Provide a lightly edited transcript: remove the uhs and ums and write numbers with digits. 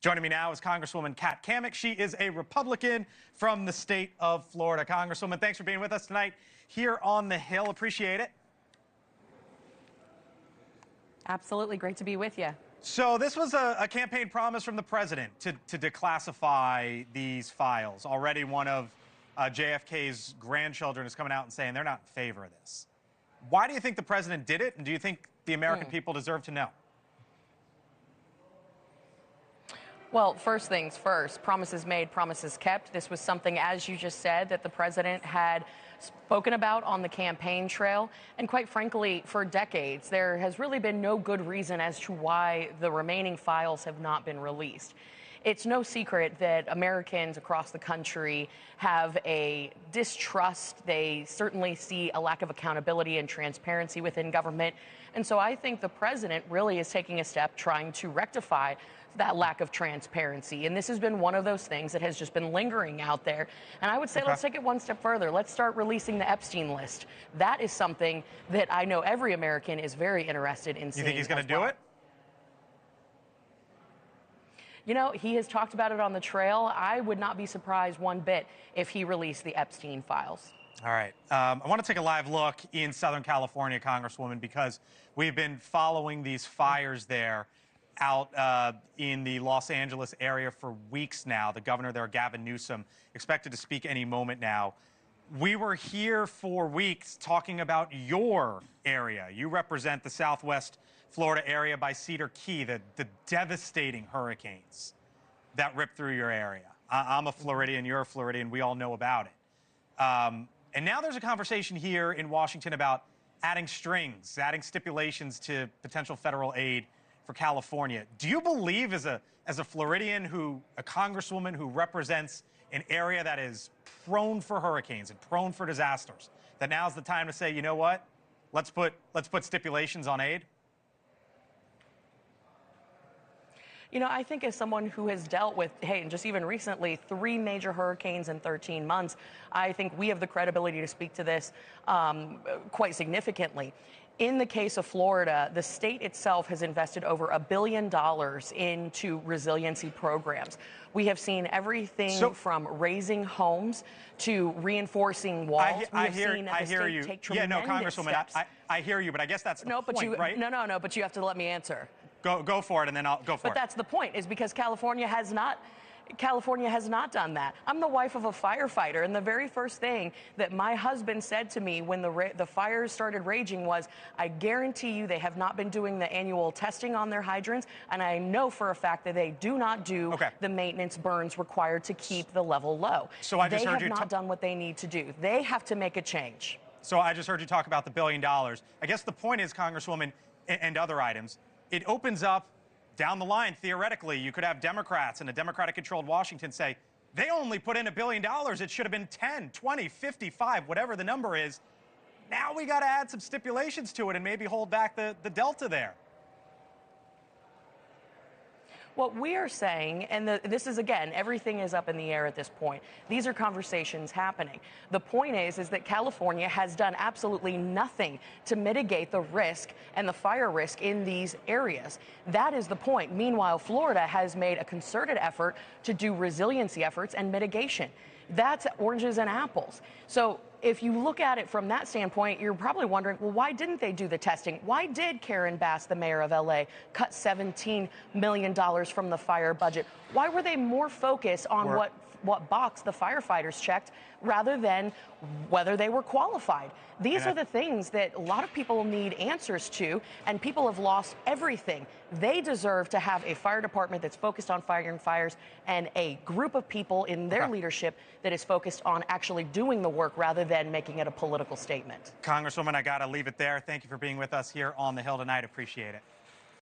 Joining me now is Congresswoman Cammack. She is a Republican from the state of Florida. Congresswoman, thanks for being with us tonight here on the Hill. Appreciate it. Absolutely. Great to be with you. So this was a campaign promise from the president to declassify these files. Already one of JFK's grandchildren is coming out and saying they're not in favor of this. Why do you think the president did it, and do you think the American people deserve to know? Well, first things first, promises made, promises kept. This was something, as you just said, that the president had spoken about on the campaign trail. And quite frankly, for decades, there has really been no good reason as to why the remaining files have not been released. It's no secret that Americans across the country have a distrust. They certainly see a lack of accountability and transparency within government. And so I think the president really is taking a step trying to rectify that lack of transparency. And this has been one of those things that has just been lingering out there. And I would say let's take it one step further. Let's start releasing the Epstein list. That is something that I know every American is very interested in seeing. You think he's going to do it? You know, he has talked about it on the trail. I would not be surprised one bit if he released the Epstein files. All right. I want to take a live look in Southern California, Congresswoman, because we've been following these fires there out in the Los Angeles area for weeks now. The governor there, Gavin Newsom, expected to speak any moment now. We were here for weeks talking about your area. You represent the Southwest Florida area by Cedar Key, the devastating hurricanes that ripped through your area. I'm a Floridian, you're a Floridian, we all know about it. And now there's a conversation here in Washington about adding strings, adding stipulations to potential federal aid for California. Do you believe as a Floridian, a congresswoman who represents an area that is prone for hurricanes and prone for disasters, that now's the time to say, you know what, let's put stipulations on aid? You know, I think as someone who has dealt with, and just even recently, 3 major hurricanes in 13 months, I think we have the credibility to speak to this quite significantly. In the case of Florida, the state itself has invested over $1 billion into resiliency programs. We have seen everything from raising homes to reinforcing walls. I hear you. Yeah, no, Congresswoman, I hear you, but I guess that's the point, right? No, but you have to let me answer. Go for it, and then I'll go for it. But that's the point, is because California has not done that. I'm the wife of a firefighter, and the very first thing that my husband said to me when the fires started raging was, I guarantee you they have not been doing the annual testing on their hydrants, and I know for a fact that they do not do the maintenance burns required to keep the level low. So I just heard you They have not done what they need to do. They have to make a change. So I just heard you talk about the $1 billion. I guess the point is, Congresswoman, and other items, it opens up down the line, theoretically, you could have Democrats in a Democratic-controlled Washington say, they only put in $1 billion. It should have been 10, 20, 55, whatever the number is. Now we got to add some stipulations to it and maybe hold back the delta there. What we are saying, and this is, again, everything is up in the air at this point. These are conversations happening. The point is that California has done absolutely nothing to mitigate the risk and the fire risk in these areas. That is the point. Meanwhile, Florida has made a concerted effort to do resiliency efforts and mitigation. That's oranges and apples. So if you look at it from that standpoint, you're probably wondering, well, why didn't they do the testing? Why did Karen Bass, the mayor of LA, cut $17 million from the fire budget? Why were they more focused on what box the firefighters checked rather than whether they were qualified? These are the things that a lot of people need answers to, and people have lost everything. They deserve to have a fire department that's focused on fighting fires and a group of people in their leadership that is focused on actually doing the work rather than making it a political statement. Congresswoman, I got to leave it there. Thank you for being with us here on the Hill tonight. Appreciate it.